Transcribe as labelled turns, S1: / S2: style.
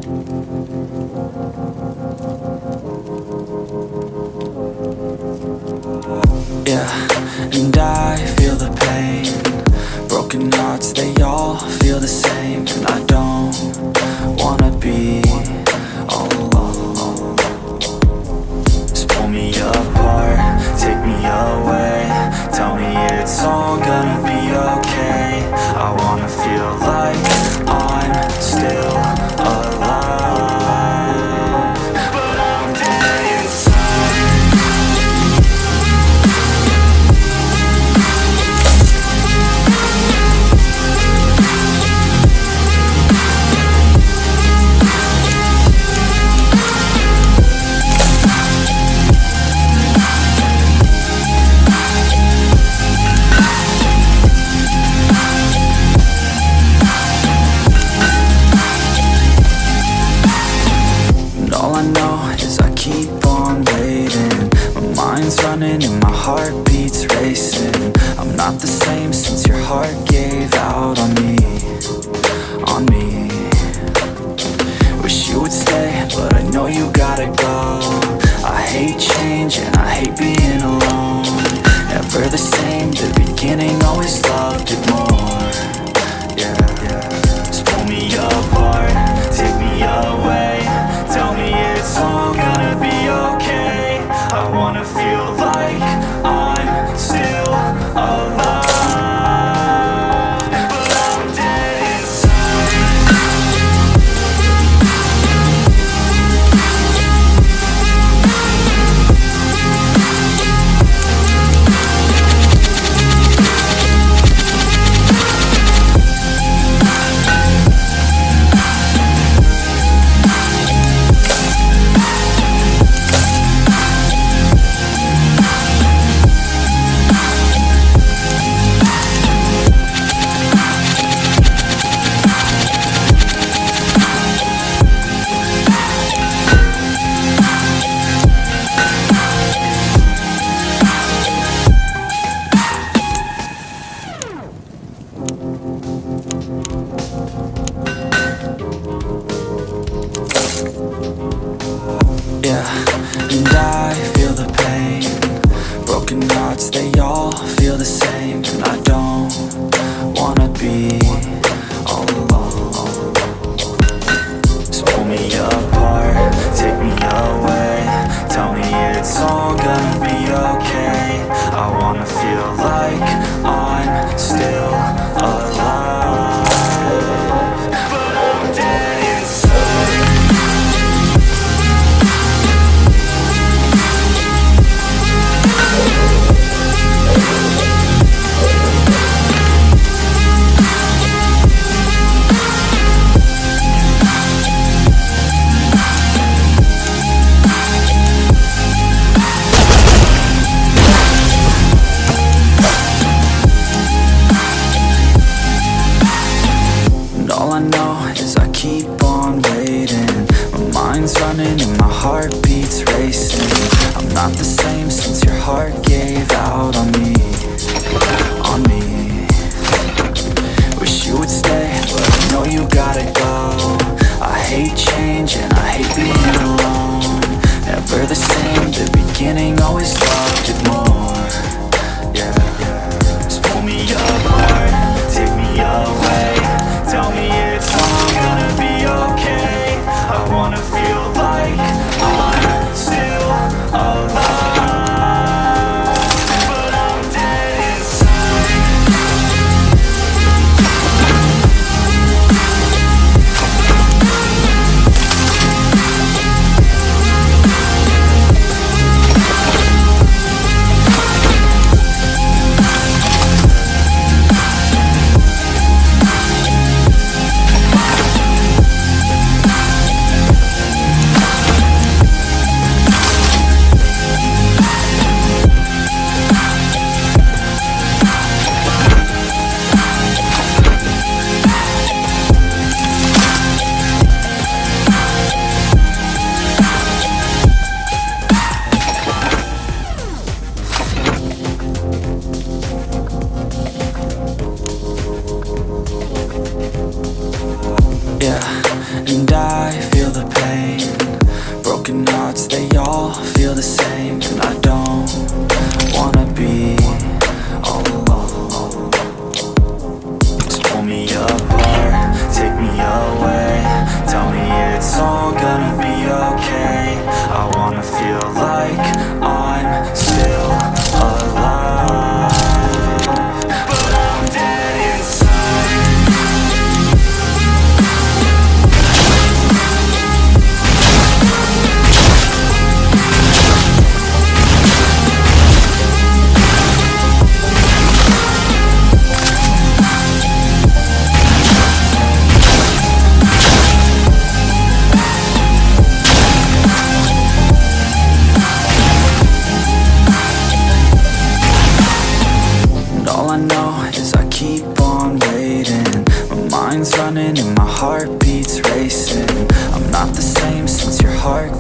S1: Yeah, and I feel the pain. Broken hearts, they all feel the same. And I don't wanna be all alone. Just pull me apart, take me away. Tell me it's all gonna be okay. I wanna feel like I'm still alive, but I'm dead inside. Running and my heart beats racing. I'm not the same since your heart gave out on me, on me. Wish you would stay, but I know you gotta go. I hate change and I hate being alone. Never the same, the beginning always loved it more. Yeah, just pull me apart, take me away. Tell me it's all gonna be okay. I wanna feel like I'm still alive, but I'm dead inside. Yeah, and I feel the pain. Broken hearts, they all feel the same. And I don't wanna be all alone. Just pull me apart, take me away. Tell me it's all gonna be okay. I wanna feel like I'm still alive, but I'm dead inside. Running and my heart beats racing. I'm not the same since your heart gave out on me, on me. Wish you would stay, but I know you gotta go. I hate change and I hate being alone. Never the same, the beginning always loved it more. Yeah, just pull me apart, take me away. Tell me it's all gonna be okay. I wanna feel like I'm still alive, but I'm dead inside. the same, and I don't wanna be all alone. Just pull me apart, take me away, tell me it's all gonna be okay. I wanna feel like I'm still alive, but I'm dead inside. All I know is I keep on waiting. My mind's running and my heart beats racing. I'm not the same since your heart